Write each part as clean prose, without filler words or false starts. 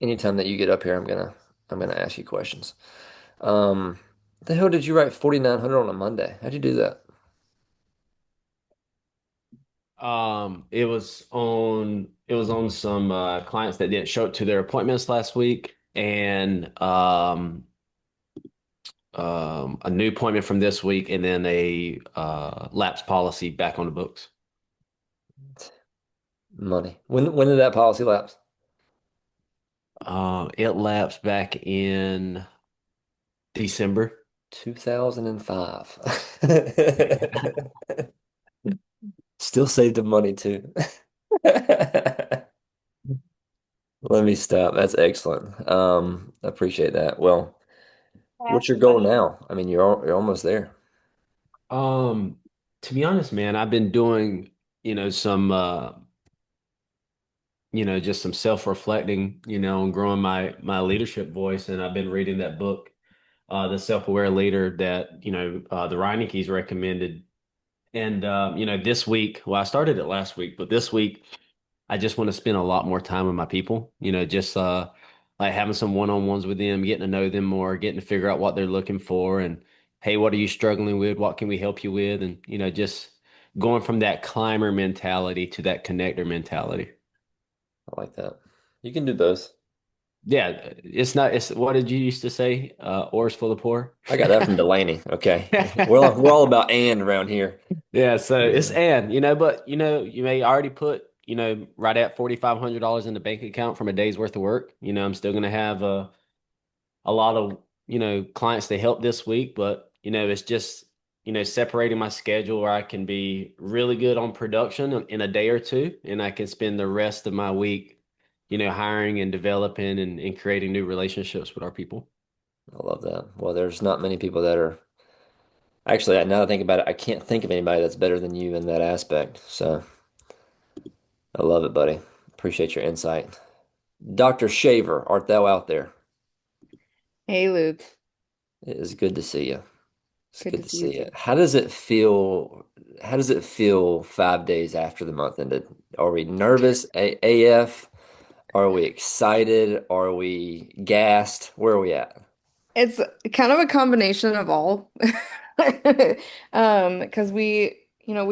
anytime that you get up here, I'm gonna ask you questions. Um, the hell did you write 4,900 on a Monday? How'd you do that? It was on some clients that didn't show up to their appointments last week, and a new appointment from this week, and then a lapse policy back on the books. Money. When did that policy lapse? It lapsed back in December. 2005. Still saved him money too. Let me stop. That's excellent. I appreciate that. Well, what's your goal now? I mean, you're almost there. Um, to be honest, man, I've been doing, some just some self-reflecting, and growing my leadership voice. And I've been reading that book, The Self-Aware Leader that, the Reineke's recommended. And this week, well, I started it last week, but this week I just want to spend a lot more time with my people, just like having some one-on-ones with them, getting to know them more, getting to figure out what they're looking for, and hey, what are you struggling with? What can we help you with? And just going from that climber mentality to that connector mentality. I like that. You can do both. Yeah, it's what did you used to say? Oars for the poor. I got that from Delaney. Okay. We're all about and around here. Yeah, so it's Yeah. but you may already put, right at $4,500 in the bank account from a day's worth of work. I'm still gonna have a lot of, clients to help this week, but it's just, separating my schedule where I can be really good on production in a day or two, and I can spend the rest of my week, hiring and developing and creating new relationships with our people. I love that. Well, there's not many people that are actually, now that I think about it, I can't think of anybody that's better than you in that aspect. So I love it, buddy. Appreciate your insight. Dr. Shaver, art thou out there? Hey Luke, It is good to see you. It's good good to to see you see you. too. How does it feel? How does it feel 5 days after the month ended? Are we nervous AF? Are we excited? Are we gassed? Where are we at? It's kind of a combination of all. Because we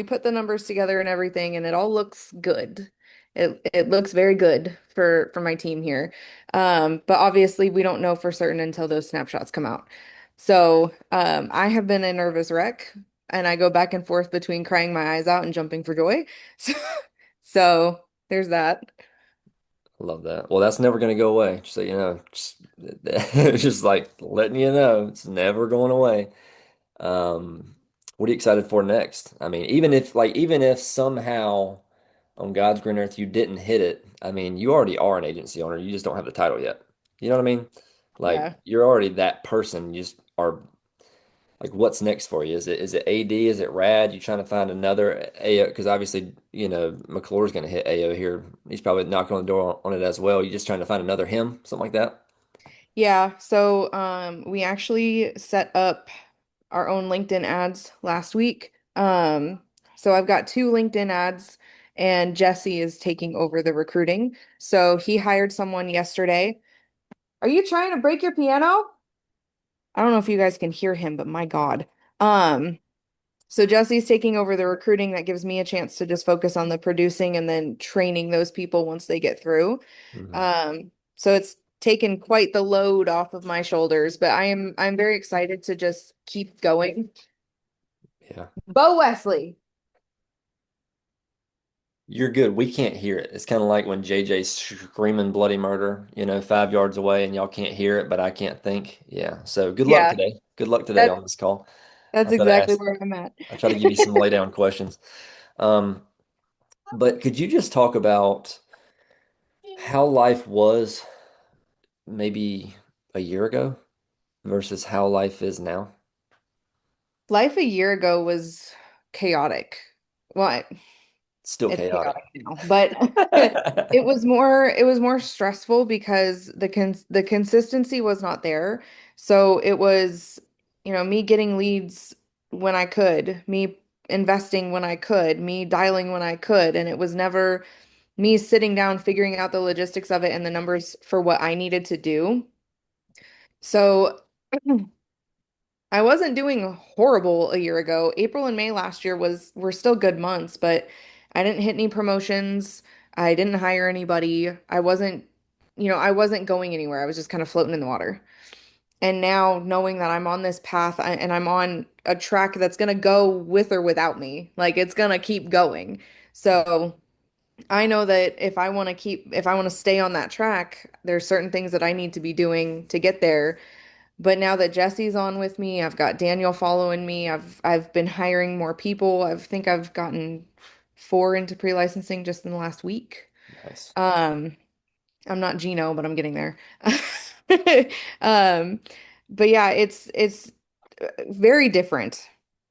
put the numbers together and everything and it all looks good. It looks very good for my team here. But obviously we don't know for certain until those snapshots come out. So, I have been a nervous wreck and I go back and forth between crying my eyes out and jumping for joy. So, so there's that. I love that. Well, that's never going to go away. Just so you know, it's just like letting you know it's never going away. What are you excited for next? I mean, even if somehow on God's green earth you didn't hit it, I mean, you already are an agency owner. You just don't have the title yet. You know what I mean? Like Yeah. you're already that person. You just are like, what's next for you? Is it AD? Is it RAD? You trying to find another AO? Because obviously, McClure's going to hit AO here. He's probably knocking on the door on it as well. You just trying to find another him, something like that. Yeah, so we actually set up our own LinkedIn ads last week. So I've got two LinkedIn ads and Jesse is taking over the recruiting. So he hired someone yesterday. Are you trying to break your piano? I don't know if you guys can hear him, but my God. Um, so Jesse's taking over the recruiting. That gives me a chance to just focus on the producing and then training those people once they get through. Mhm. So it's taken quite the load off of my shoulders, but I'm very excited to just keep going. Yeah, Bo Wesley. you're good. We can't hear it. It's kind of like when JJ's screaming bloody murder, 5 yards away, and y'all can't hear it, but I can't think. Yeah. So good luck Yeah, today. Good luck today that on this call. that's I'll try to exactly ask. where I'm at. I'll try to give you some lay down questions. Um, but could you just talk about how life was maybe a year ago versus how life is now? Life a year ago was chaotic. Well, Still it's chaotic. chaotic now, but it was more stressful because the consistency was not there. So it was, me getting leads when I could, me investing when I could, me dialing when I could, and it was never me sitting down, figuring out the logistics of it and the numbers for what I needed to do. So I wasn't doing horrible a year ago. April and May last year were still good months, but I didn't hit any promotions. I didn't hire anybody. I wasn't going anywhere. I was just kind of floating in the water. And now knowing that I'm on this path and I'm on a track that's gonna go with or without me, like it's gonna keep going. So I know that if I want to stay on that track, there's certain things that I need to be doing to get there. But now that Jesse's on with me, I've got Daniel following me. I've been hiring more people. I think I've gotten four into pre-licensing just in the last week. Nice. Um, I'm not Gino, but I'm getting there. Um, but yeah, it's very different.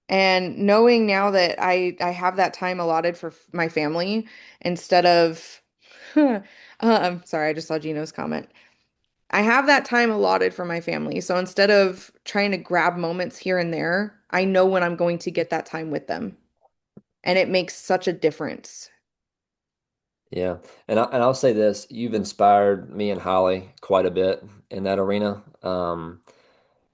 And knowing now that I have that time allotted for my family instead of sorry, I just saw Gino's comment. I have that time allotted for my family. So instead of trying to grab moments here and there, I know when I'm going to get that time with them. And it makes such a difference. Yeah. And I'll say this, you've inspired me and Holly quite a bit in that arena.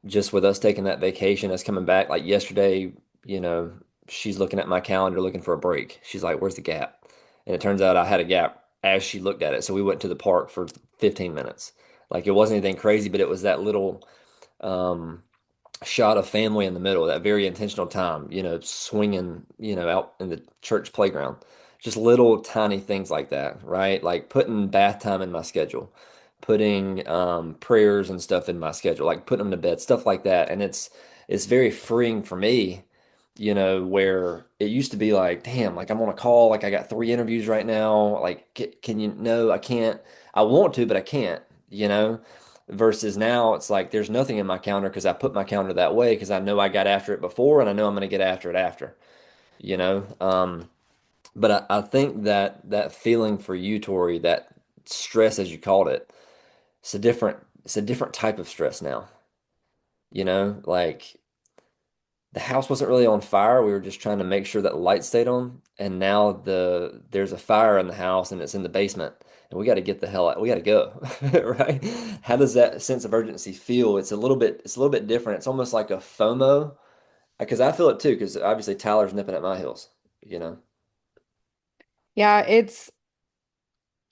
Just with us taking that vacation, us coming back, like yesterday, you know, she's looking at my calendar looking for a break. She's like, "Where's the gap?" And it turns out I had a gap as she looked at it. So we went to the park for 15 minutes. Like it wasn't anything crazy, but it was that little um shot of family in the middle, that very intentional time, swinging, out in the church playground. Just little tiny things like that, right? Like putting bath time in my schedule, putting prayers and stuff in my schedule, like putting them to bed, stuff like that. And it's very freeing for me, where it used to be like, damn, like I'm on a call, like I got three interviews right now. Like, can you, no, I can't. I want to, but I can't, you know? Versus now, it's like there's nothing in my calendar because I put my calendar that way because I know I got after it before and I know I'm going to get after it after, you know. But I think that feeling for you, Tori, that stress as you called it, it's a different type of stress now. Like the house wasn't really on fire. We were just trying to make sure that the light stayed on. And now there's a fire in the house and it's in the basement. And we got to get the hell out. We got to go, right? How does that sense of urgency feel? It's a little bit different. It's almost like a FOMO because I feel it too. Because obviously Tyler's nipping at my heels. You know. Yeah,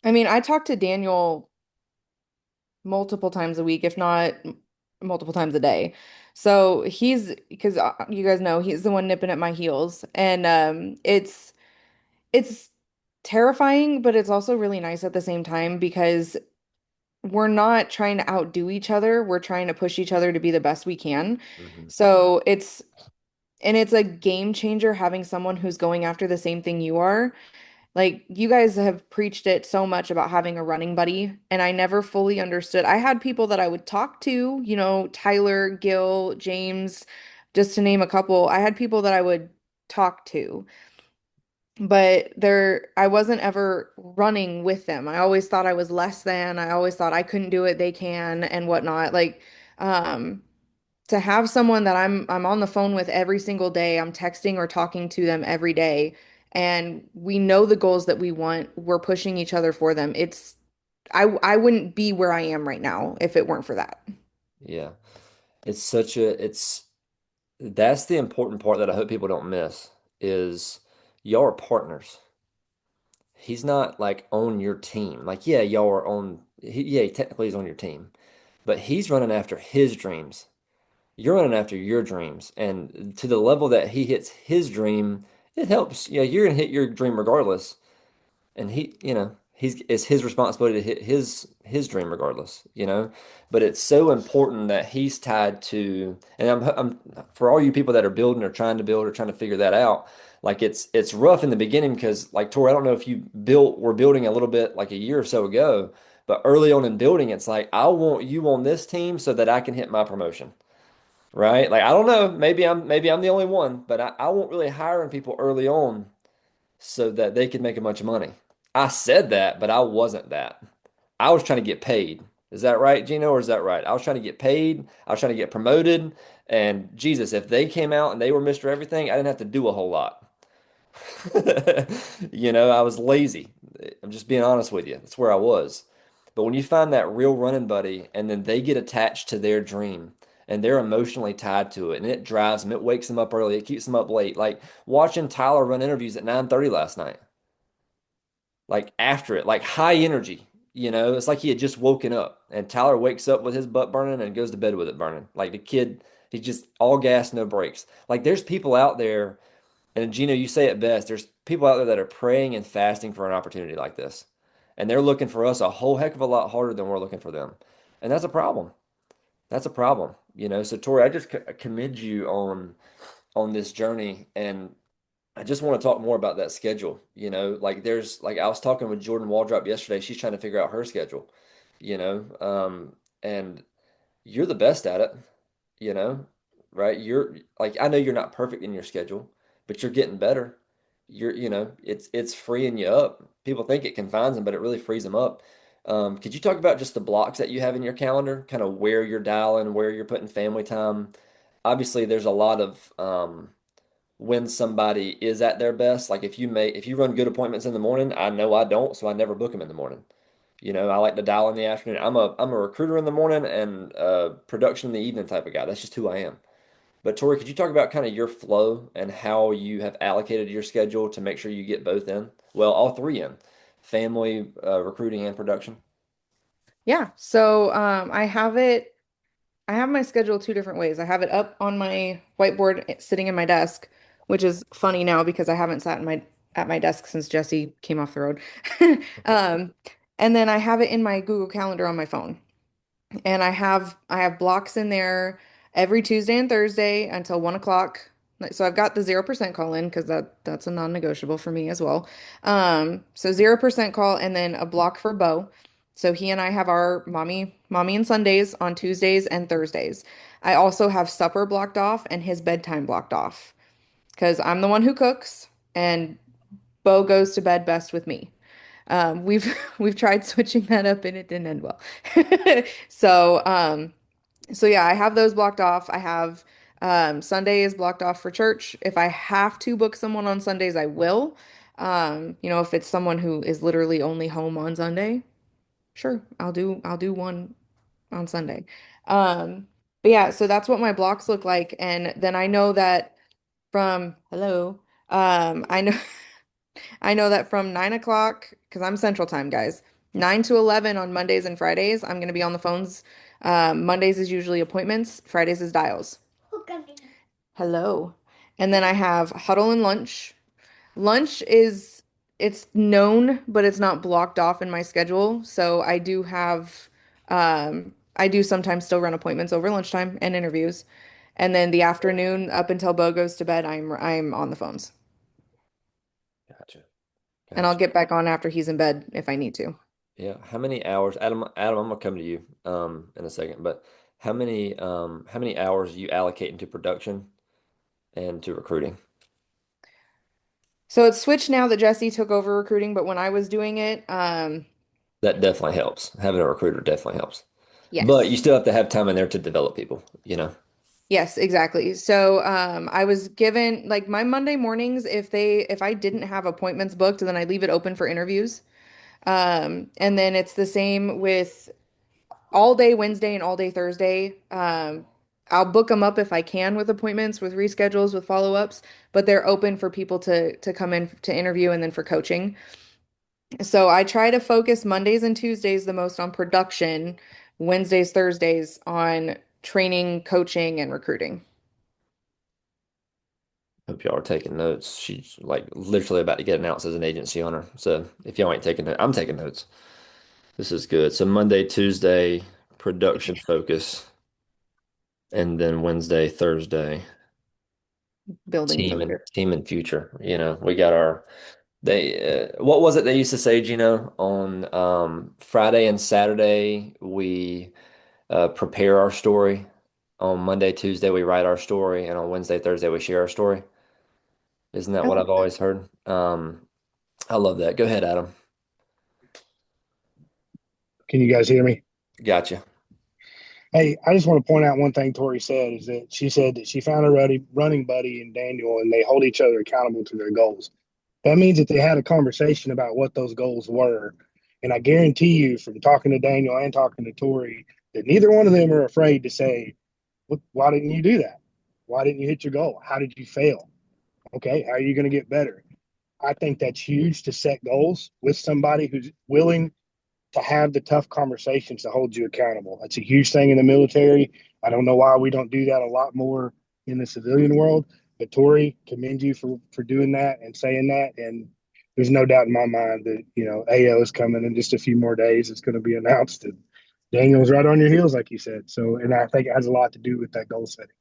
I mean, I talk to Daniel multiple times a week, if not multiple times a day. So because you guys know, he's the one nipping at my heels. And it's terrifying, but it's also really nice at the same time because we're not trying to outdo each other. We're trying to push each other to be the best we can. Hmm. So it's a game changer having someone who's going after the same thing you are. Like you guys have preached it so much about having a running buddy, and I never fully understood. I had people that I would talk to, Tyler, Gil, James, just to name a couple. I had people that I would talk to, but I wasn't ever running with them. I always thought I was less than. I always thought I couldn't do it, they can, and whatnot. Like, um, to have someone that I'm on the phone with every single day, I'm texting or talking to them every day, and we know the goals that we want. We're pushing each other for them. I wouldn't be where I am right now if it weren't for that. Yeah. It's that's the important part that I hope people don't miss is y'all are partners. He's not like on your team. Like, yeah, y'all are yeah, he technically is on your team, but he's running after his dreams. You're running after your dreams. And to the level that he hits his dream, it helps. You're gonna hit your dream regardless. And it's his responsibility to hit his dream regardless. But it's so important that he's tied to, and I'm for all you people that are building or trying to build or trying to figure that out, like it's rough in the beginning because like Tori, I don't know if you were building a little bit like a year or so ago, but early on in building, it's like I want you on this team so that I can hit my promotion. Right? Like I don't know, maybe I'm the only one, but I won't really hiring people early on so that they could make a bunch of money. I said that, but I wasn't that. I was trying to get paid. Is that right, Gino, or is that right? I was trying to get paid. I was trying to get promoted. And Jesus, if they came out and they were Mr. Everything, I didn't have to do a whole lot. I was lazy. I'm just being honest with you. That's where I was. But when you find that real running buddy and then they get attached to their dream and they're emotionally tied to it and it drives them, it wakes them up early, it keeps them up late. Like watching Tyler run interviews at 9:30 last night. Like after it, like high energy. It's like he had just woken up and Tyler wakes up with his butt burning and goes to bed with it burning. Like the kid, he's just all gas, no brakes. Like there's people out there, and Gino, you say it best. There's people out there that are praying and fasting for an opportunity like this. And they're looking for us a whole heck of a lot harder than we're looking for them. And that's a problem. That's a problem. So Tori, I just commend you on this journey, and I just want to talk more about that schedule. Like there's like I was talking with Jordan Waldrop yesterday. She's trying to figure out her schedule, and you're the best at it, you know, right? You're like I know you're not perfect in your schedule, but you're getting better. It's freeing you up. People think it confines them, but it really frees them up. Could you talk about just the blocks that you have in your calendar, kind of where you're dialing, where you're putting family time? Obviously, there's a lot of when somebody is at their best. Like if you run good appointments in the morning, I know I don't, so I never book them in the morning. I like to dial in the afternoon. I'm a recruiter in the morning and production in the evening type of guy. That's just who I am. But Tori, could you talk about kind of your flow and how you have allocated your schedule to make sure you get both in? Well, all three in, family, recruiting, and production. Yeah. So I have my schedule two different ways. I have it up on my whiteboard sitting in my desk, which is funny now because I haven't sat in my at my desk since Jesse came off the road. Um, and then I have it in my Google Calendar on my phone. And I have blocks in there every Tuesday and Thursday until 1 o'clock. So I've got the 0% call in because that's a non-negotiable for me as well. So 0% call and then a block for Bo. So he and I have our mommy and Sundays on Tuesdays and Thursdays. I also have supper blocked off and his bedtime blocked off because I'm the one who cooks and Bo goes to bed best with me. We've we've tried switching that up and it didn't end well. So so yeah, I have those blocked off. I have Sunday is blocked off for church. If I have to book someone on Sundays, I will. If it's someone who is literally only home on Sunday, sure, I'll do one on Sunday. Um, but yeah, so that's what my blocks look like. And then I know that from hello, I know I know that from 9 o'clock, because I'm Central Time, guys, 9 to 11 on Mondays and Fridays, I'm going to be on the phones. Mondays is usually appointments, Fridays is dials. Hello. And then I have huddle and lunch. Lunch is, it's known, but it's not blocked off in my schedule. So I do sometimes still run appointments over lunchtime and interviews. And then the afternoon up until Bo goes to bed, I'm on the phones. Gotcha. And I'll Gotcha. get back on after he's in bed if I need to. Yeah. How many hours, Adam? Adam, I'm gonna come to you in a second, but how many hours do you allocate into production and to recruiting? So it's switched now that Jesse took over recruiting, but when I was doing it, That definitely helps. Having a recruiter definitely helps. But you yes. still have to have time in there to develop people. Yes, exactly. So I was given like my Monday mornings, if I didn't have appointments booked, then I leave it open for interviews. And then it's the same with all day Wednesday and all day Thursday. I'll book them up if I can with appointments, with reschedules, with follow-ups, but they're open for people to come in to interview and then for coaching. So I try to focus Mondays and Tuesdays the most on production, Wednesdays, Thursdays on training, coaching, and recruiting. Hope y'all are taking notes. She's like literally about to get announced as an agency owner. So if y'all ain't taking notes, I'm taking notes. This is good. So Monday, Tuesday, production focus, and then Wednesday, Thursday, Building team and future. team and future. We got our what was it they used to say, Gino? On Friday and Saturday, we prepare our story. On Monday, Tuesday, we write our story, and on Wednesday, Thursday, we share our story. Isn't that I what like I've that. always heard? I love that. Go ahead, Adam. Can you guys hear me? Gotcha. Hey, I just want to point out one thing Tori said is that she said that she found a running buddy in Daniel and they hold each other accountable to their goals. That means that they had a conversation about what those goals were. And I guarantee you, from talking to Daniel and talking to Tori, that neither one of them are afraid to say, why didn't you do that? Why didn't you hit your goal? How did you fail? Okay, how are you going to get better? I think that's huge to set goals with somebody who's willing to have the tough conversations to hold you accountable. That's a huge thing in the military. I don't know why we don't do that a lot more in the civilian world. But Tori, commend you for doing that and saying that. And there's no doubt in my mind that AO is coming in just a few more days. It's going to be announced, and Daniel's right on your heels, like you said. So, and I think it has a lot to do with that goal setting.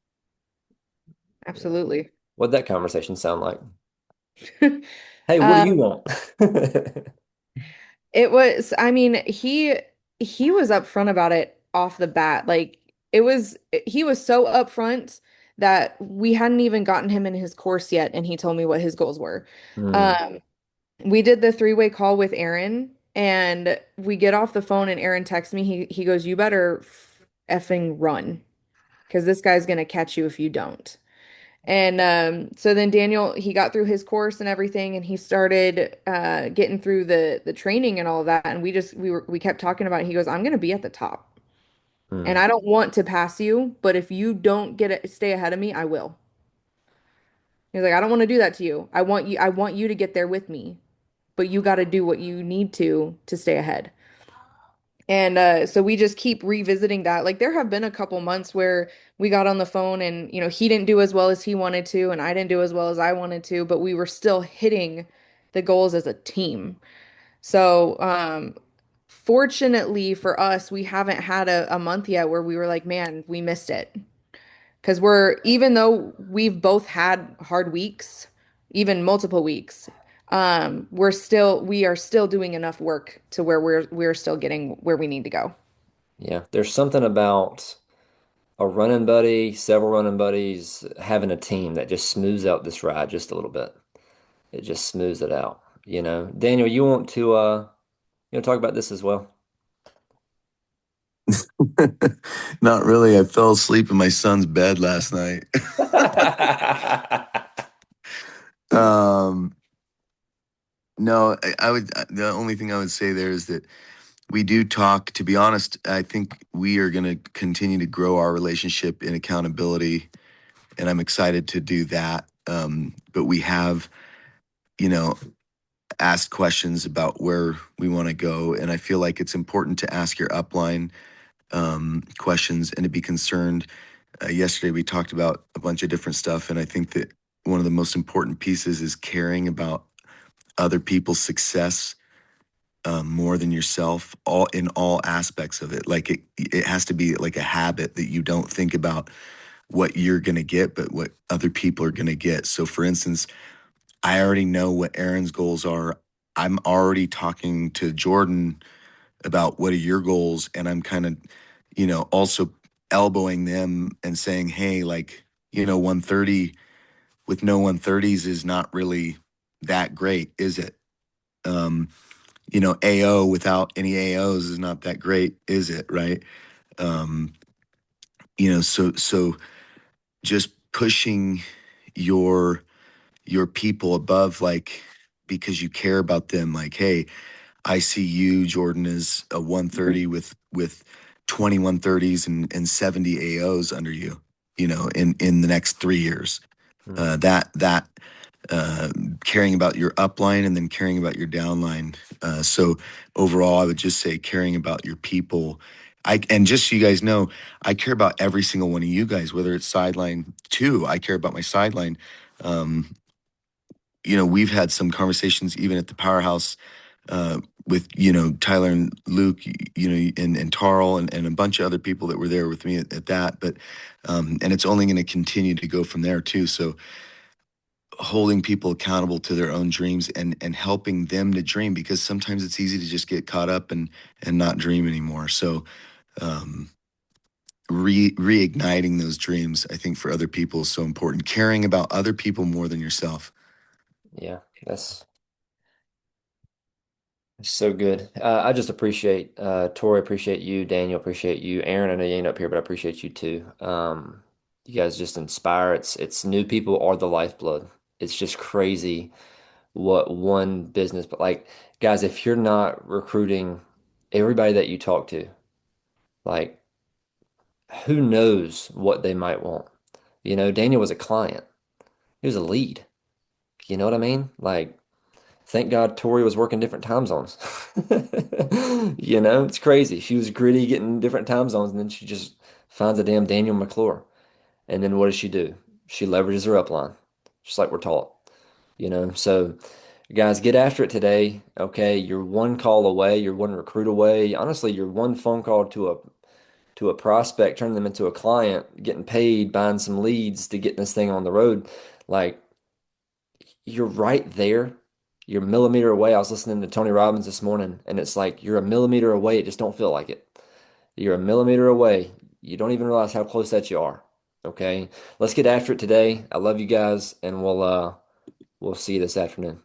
Yeah. Absolutely. What'd that conversation sound like? Hey, what do you Um, want? it was, I mean, he was upfront about it off the bat. Like it was he was so upfront that we hadn't even gotten him in his course yet, and he told me what his goals were. Hmm. Um, we did the three-way call with Aaron, and we get off the phone, and Aaron texts me. He goes, "You better effing run, because this guy's gonna catch you if you don't." And so then Daniel, he got through his course and everything, and he started getting through the training and all of that. And we kept talking about it. He goes, "I'm gonna be at the top, and Hmm. I don't want to pass you, but if you don't stay ahead of me, I will." He's like, "I don't want to do that to you. I want you to get there with me, but you got to do what you need to stay ahead." And so we just keep revisiting that. Like there have been a couple months where we got on the phone and he didn't do as well as he wanted to and I didn't do as well as I wanted to, but we were still hitting the goals as a team. So fortunately for us, we haven't had a month yet where we were like, man, we missed it. Because even though we've both had hard weeks, even multiple weeks, we are still doing enough work to where we're still getting where we need to go. Yeah, there's something about a running buddy, several running buddies, having a team that just smooths out this ride just a little bit. It just smooths it out, you know. Daniel, you want to talk about this as well? Not really. I fell asleep in my son's bed last night. um, no, I would. The only thing I would say there is that we do talk. To be honest, I think we are going to continue to grow our relationship in accountability, and I'm excited to do that. But we have, you know, asked questions about where we want to go, and I feel like it's important to ask your upline questions and to be concerned. Yesterday, we talked about a bunch of different stuff, and I think that one of the most important pieces is caring about other people's success more than yourself, all in all aspects of it. Like it has to be like a habit that you don't think about what you're going to get, but what other people are going to get. So, for instance, I already know what Aaron's goals are. I'm already talking to Jordan about what are your goals, and I'm kind of, also elbowing them and saying, hey, like, 130 with no 130s is not really that great, is it? Um, AO without any AOs is not that great, is it? Right? Um, so just pushing your people above, like, because you care about them, like, hey, I see you, Jordan, as a 130 with 2130s and 70 AOs under you, in the next 3 years. Hmm. That uh, caring about your upline and then caring about your downline. So overall, I would just say caring about your people. And just so you guys know, I care about every single one of you guys, whether it's sideline two. I care about my sideline. Um, we've had some conversations even at the powerhouse with Tyler and Luke, and Tarl and a bunch of other people that were there with me at that. But and it's only going to continue to go from there too. So holding people accountable to their own dreams and helping them to dream, because sometimes it's easy to just get caught up and not dream anymore. So um, reigniting those dreams, I think, for other people is so important. Caring about other people more than yourself. Yeah, that's so good. I just appreciate Tori, appreciate you, Daniel, appreciate you, Aaron. I know you ain't up here, but I appreciate you too. You guys just inspire. It's new people are the lifeblood. It's just crazy what one business, but like, guys, if you're not recruiting everybody that you talk to, like, who knows what they might want? Daniel was a client. He was a lead. You know what I mean? Like, thank God Tori was working different time zones. It's crazy. She was gritty getting different time zones, and then she just finds a damn Daniel McClure. And then what does she do? She leverages her upline, just like we're taught. So guys, get after it today. Okay, you're one call away, you're one recruit away. Honestly, you're one phone call to a prospect, turning them into a client, getting paid, buying some leads to getting this thing on the road. Like, you're right there. You're a millimeter away. I was listening to Tony Robbins this morning, and it's like you're a millimeter away. It just don't feel like it. You're a millimeter away. You don't even realize how close that you are. Okay, let's get after it today. I love you guys, and we'll see you this afternoon.